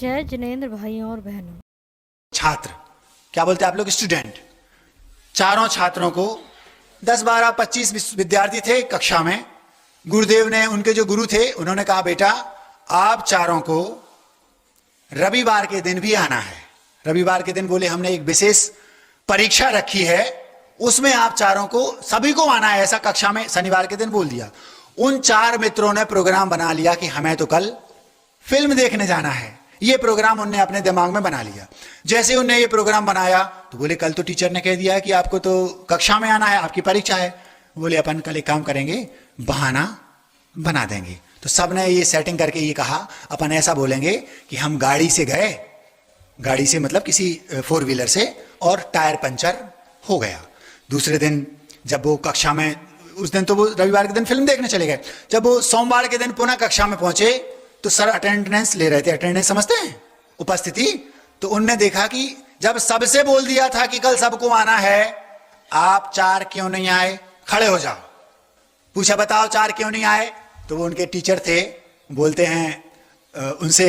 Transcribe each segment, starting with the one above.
जय जिनेंद्र भाइयों और बहनों। छात्र, क्या बोलते हैं आप लोग, स्टूडेंट। चारों छात्रों को 10 12 25 विद्यार्थी थे कक्षा में। गुरुदेव ने, उनके जो गुरु थे, उन्होंने कहा बेटा आप चारों को रविवार के दिन भी आना है। रविवार के दिन बोले हमने एक विशेष परीक्षा रखी है, उसमें आप चारों को सभी को आना है, ऐसा कक्षा में शनिवार के दिन बोल दिया। उन 4 मित्रों ने प्रोग्राम बना लिया कि हमें तो कल फिल्म देखने जाना है। ये प्रोग्राम उनने अपने दिमाग में बना लिया। जैसे उनने ये प्रोग्राम बनाया तो बोले कल तो टीचर ने कह दिया है कि आपको तो कक्षा में आना है, आपकी परीक्षा है। बोले अपन कल एक काम करेंगे, बहाना बना देंगे। तो सब ने ये सेटिंग करके ये कहा अपन ऐसा बोलेंगे कि हम गाड़ी से गए, गाड़ी से मतलब किसी 4 व्हीलर से, और टायर पंचर हो गया। दूसरे दिन जब वो कक्षा में, उस दिन तो वो रविवार के दिन फिल्म देखने चले गए, जब वो सोमवार के दिन पुनः कक्षा में पहुंचे तो सर अटेंडेंस ले रहे थे। अटेंडेंस समझते हैं, उपस्थिति। तो उनने देखा कि जब सबसे बोल दिया था कि कल सबको आना है, आप 4 क्यों नहीं आए, खड़े हो जाओ। पूछा बताओ 4 क्यों नहीं आए, तो वो उनके टीचर थे, बोलते हैं उनसे,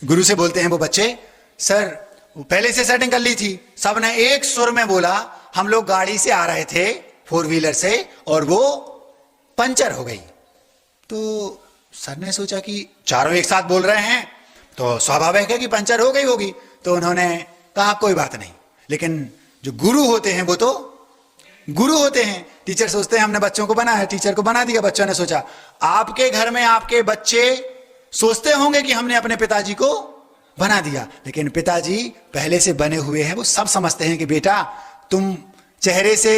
गुरु से बोलते हैं वो बच्चे, सर वो पहले से सेटिंग कर ली थी। सब ने एक सुर में बोला हम लोग गाड़ी से आ रहे थे 4 व्हीलर से और वो पंचर हो गई। तो सर ने सोचा कि चारों एक साथ बोल रहे हैं तो स्वाभाविक है कि पंचर हो गई होगी। तो उन्होंने कहा कोई बात नहीं। लेकिन जो गुरु होते हैं वो तो गुरु होते हैं। टीचर सोचते हैं हमने बच्चों को बनाया, टीचर को बना दिया। बच्चों ने सोचा आपके घर में आपके बच्चे सोचते होंगे कि हमने अपने पिताजी को बना दिया, लेकिन पिताजी पहले से बने हुए हैं। वो सब समझते हैं कि बेटा तुम चेहरे से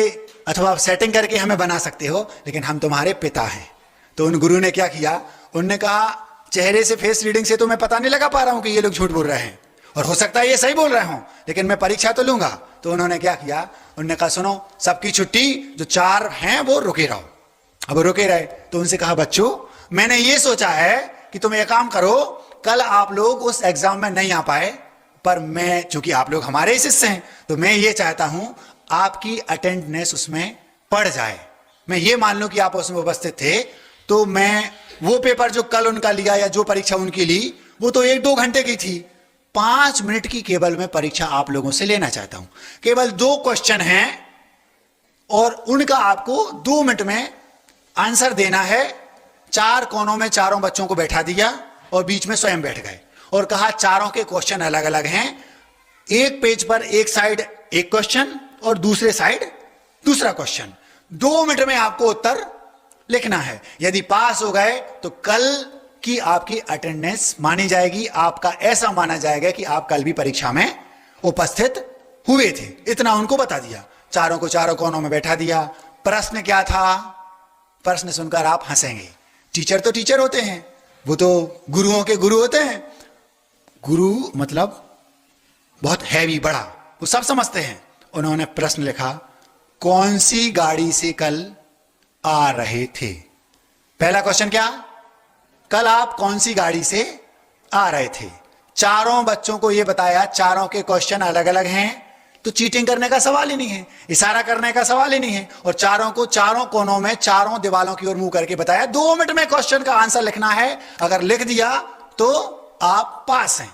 अथवा सेटिंग करके हमें बना सकते हो, लेकिन हम तुम्हारे पिता हैं। तो उन गुरु ने क्या किया, उन्होंने कहा चेहरे से, फेस रीडिंग से तो मैं पता नहीं लगा पा रहा हूं कि ये लोग झूठ बोल रहे हैं, और हो सकता है ये सही बोल रहे हों, लेकिन मैं परीक्षा तो लूंगा। तो उन्होंने क्या किया, उन्होंने कहा सुनो सबकी छुट्टी, जो 4 हैं वो रुके रहो। अब वो रुके रहे तो उनसे कहा बच्चों मैंने ये सोचा है कि तुम एक काम करो, कल आप लोग उस एग्जाम में नहीं आ पाए, पर मैं, चूंकि आप लोग हमारे शिष्य हैं, तो मैं ये चाहता हूं आपकी अटेंडेंस उसमें पड़ जाए। मैं ये मान लूं कि आप उसमें उपस्थित थे, तो मैं वो पेपर जो कल उनका लिया या जो परीक्षा उनकी ली वो तो 1-2 घंटे की थी, 5 मिनट की केवल मैं परीक्षा आप लोगों से लेना चाहता हूं। केवल 2 क्वेश्चन हैं और उनका आपको 2 मिनट में आंसर देना है। 4 कोनों में चारों बच्चों को बैठा दिया और बीच में स्वयं बैठ गए और कहा चारों के क्वेश्चन अलग अलग हैं। एक पेज पर एक साइड एक क्वेश्चन और दूसरे साइड दूसरा क्वेश्चन। 2 मिनट में आपको उत्तर लिखना है। यदि पास हो गए तो कल की आपकी अटेंडेंस मानी जाएगी, आपका ऐसा माना जाएगा कि आप कल भी परीक्षा में उपस्थित हुए थे। इतना उनको बता दिया। चारों को चारों कोनों में बैठा दिया। प्रश्न क्या था, प्रश्न सुनकर आप हंसेंगे। टीचर तो टीचर होते हैं, वो तो गुरुओं के गुरु होते हैं। गुरु मतलब बहुत हैवी, बड़ा, वो सब समझते हैं। उन्होंने प्रश्न लिखा, कौन सी गाड़ी से कल आ रहे थे। पहला क्वेश्चन क्या, कल आप कौन सी गाड़ी से आ रहे थे। चारों बच्चों को यह बताया, चारों के क्वेश्चन अलग अलग हैं, तो चीटिंग करने का सवाल ही नहीं है, इशारा करने का सवाल ही नहीं है। और चारों को चारों कोनों में, चारों दीवालों की ओर मुंह करके बताया 2 मिनट में क्वेश्चन का आंसर लिखना है। अगर लिख दिया तो आप पास हैं।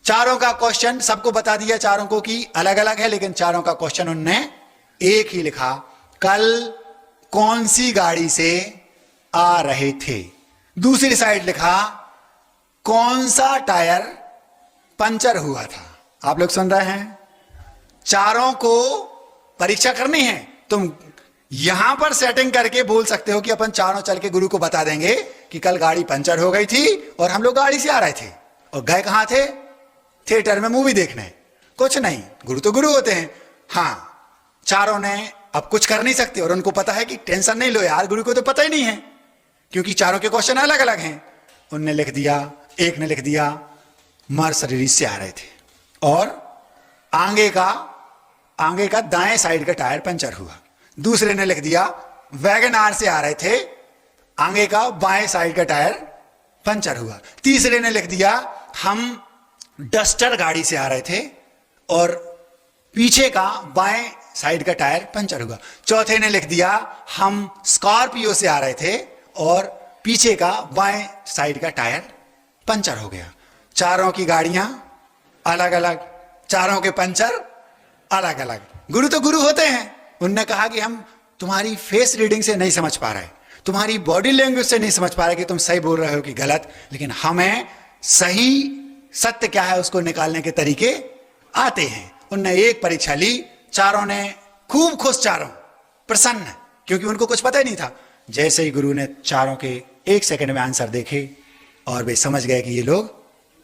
चारों का क्वेश्चन सबको बता दिया, चारों को कि अलग अलग है, लेकिन चारों का क्वेश्चन उनने एक ही लिखा, कल कौन सी गाड़ी से आ रहे थे। दूसरी साइड लिखा, कौन सा टायर पंचर हुआ था। आप लोग सुन रहे हैं, चारों को परीक्षा करनी है। तुम यहां पर सेटिंग करके बोल सकते हो कि अपन चारों चल के गुरु को बता देंगे कि कल गाड़ी पंचर हो गई थी और हम लोग गाड़ी से आ रहे थे। और गए कहां थे, थिएटर में मूवी देखने। कुछ नहीं, गुरु तो गुरु होते हैं। हां, चारों ने अब कुछ कर नहीं सकते और उनको पता है कि टेंशन नहीं लो यार, गुरु को तो पता ही नहीं है, क्योंकि चारों के क्वेश्चन अलग अलग हैं। उनने लिख दिया, एक ने लिख दिया मर्सिडीज से आ रहे थे और आगे का दाएं साइड का टायर पंचर हुआ। दूसरे ने लिख दिया वैगन आर से आ रहे थे, आगे का बाएं साइड का टायर पंचर हुआ। तीसरे ने लिख दिया हम डस्टर गाड़ी से आ रहे थे और पीछे का बाएं साइड का टायर पंचर हुआ। चौथे ने लिख दिया हम स्कॉर्पियो से आ रहे थे और पीछे का बाएं साइड का टायर पंचर हो गया। चारों की गाड़ियां अलग अलग, चारों के पंचर अलग अलग। गुरु तो गुरु होते हैं। उनने कहा कि हम तुम्हारी फेस रीडिंग से नहीं समझ पा रहे, तुम्हारी बॉडी लैंग्वेज से नहीं समझ पा रहे कि तुम सही बोल रहे हो कि गलत, लेकिन हमें सही सत्य क्या है उसको निकालने के तरीके आते हैं। उनने एक परीक्षा ली, चारों ने खूब खुश, चारों प्रसन्न, क्योंकि उनको कुछ पता ही नहीं था। जैसे ही गुरु ने चारों के 1 सेकंड में आंसर देखे और वे समझ गए कि ये लोग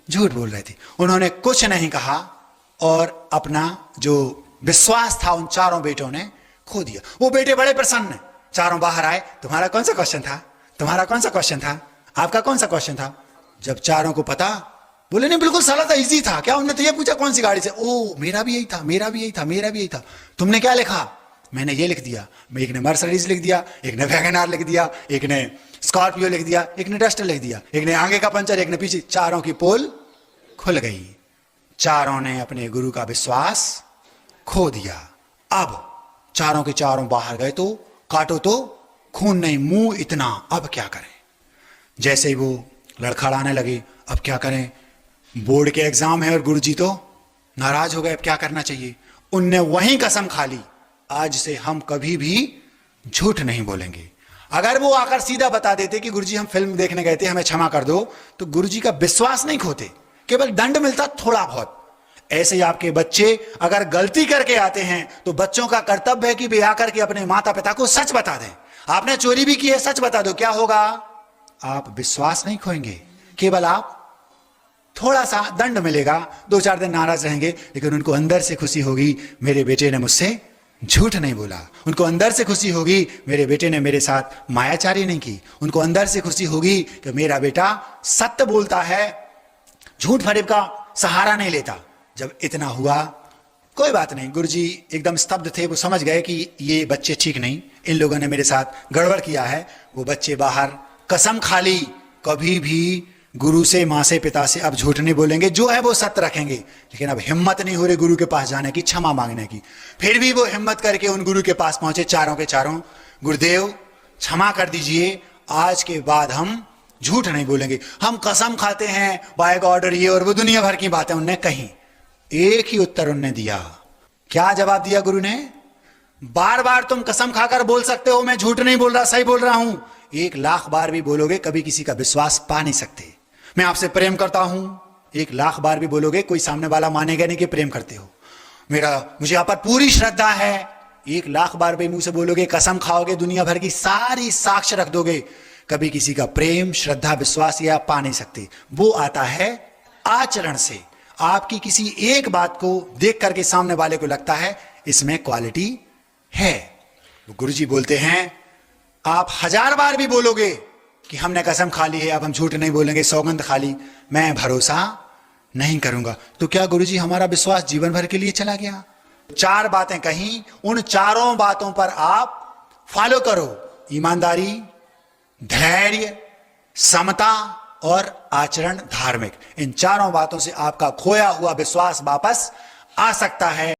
झूठ बोल रहे थे। उन्होंने कुछ नहीं कहा और अपना जो विश्वास था उन चारों बेटों ने खो दिया। वो बेटे बड़े प्रसन्न, चारों बाहर आए, तुम्हारा कौन सा क्वेश्चन था, तुम्हारा कौन सा क्वेश्चन था, आपका कौन सा क्वेश्चन था। जब चारों को पता, बोले नहीं बिल्कुल सरल था, इजी था। क्या? उन्होंने तो ये पूछा कौन सी गाड़ी से। ओ मेरा भी यही था, मेरा भी यही था, मेरा भी यही था। तुमने क्या लिखा? मैंने ये लिख दिया। एक ने मर्सिडीज लिख दिया, एक ने वैगनआर लिख दिया, एक ने स्कॉर्पियो लिख दिया, एक ने डस्टर लिख दिया, एक ने आगे का पंचर, एक ने पीछे। चारों की पोल खुल गई। चारों ने अपने गुरु का विश्वास खो दिया। अब चारों के चारों बाहर गए तो काटो तो खून नहीं, मुंह इतना, अब क्या करें। जैसे ही वो लड़खड़ाने लगे, अब क्या करें, बोर्ड के एग्जाम है और गुरुजी तो नाराज हो गए, अब क्या करना चाहिए। उनने वहीं कसम खा ली, आज से हम कभी भी झूठ नहीं बोलेंगे। अगर वो आकर सीधा बता देते कि गुरुजी हम फिल्म देखने गए थे, हमें क्षमा कर दो, तो गुरुजी का विश्वास नहीं खोते, केवल दंड मिलता थोड़ा बहुत। ऐसे ही आपके बच्चे अगर गलती करके आते हैं तो बच्चों का कर्तव्य है कि वे आकर के अपने माता पिता को सच बता दें। आपने चोरी भी की है, सच बता दो, क्या होगा? आप विश्वास नहीं खोएंगे, केवल आप थोड़ा सा दंड मिलेगा, 2-4 दिन नाराज रहेंगे, लेकिन उनको अंदर से खुशी होगी मेरे बेटे ने मुझसे झूठ नहीं बोला। उनको अंदर से खुशी होगी मेरे बेटे ने मेरे साथ मायाचारी नहीं की। उनको अंदर से खुशी होगी कि मेरा बेटा सत्य बोलता है, झूठ फरेब का सहारा नहीं लेता। जब इतना हुआ, कोई बात नहीं, गुरुजी एकदम स्तब्ध थे। वो समझ गए कि ये बच्चे ठीक नहीं, इन लोगों ने मेरे साथ गड़बड़ किया है। वो बच्चे बाहर कसम खा ली, कभी भी गुरु से, माँ से, पिता से अब झूठ नहीं बोलेंगे, जो है वो सत्य रखेंगे। लेकिन अब हिम्मत नहीं हो रही गुरु के पास जाने की, क्षमा मांगने की। फिर भी वो हिम्मत करके उन गुरु के पास पहुंचे, चारों के चारों। गुरुदेव क्षमा कर दीजिए, आज के बाद हम झूठ नहीं बोलेंगे, हम कसम खाते हैं बाय गॉड, और ये और वो दुनिया भर की बातें उनने कही। एक ही उत्तर उनने दिया। क्या जवाब दिया गुरु ने? बार बार तुम कसम खाकर बोल सकते हो मैं झूठ नहीं बोल रहा, सही बोल रहा हूं। 1,00,000 बार भी बोलोगे, कभी किसी का विश्वास पा नहीं सकते। मैं आपसे प्रेम करता हूं, 1,00,000 बार भी बोलोगे, कोई सामने वाला मानेगा नहीं कि प्रेम करते हो। मुझे आप पर पूरी श्रद्धा है, 1,00,000 बार भी मुंह से बोलोगे, कसम खाओगे, दुनिया भर की सारी साक्ष्य रख दोगे, कभी किसी का प्रेम, श्रद्धा, विश्वास ये आप पा नहीं सकते। वो आता है आचरण से। आपकी किसी एक बात को देख करके सामने वाले को लगता है इसमें क्वालिटी है। गुरुजी बोलते हैं आप 1000 बार भी बोलोगे कि हमने कसम खा ली है, अब हम झूठ नहीं बोलेंगे, सौगंध खा ली, मैं भरोसा नहीं करूंगा, तो क्या गुरुजी हमारा विश्वास जीवन भर के लिए चला गया? 4 बातें कही, उन चारों बातों पर आप फॉलो करो। ईमानदारी, धैर्य, समता और आचरण धार्मिक। इन चारों बातों से आपका खोया हुआ विश्वास वापस आ सकता है।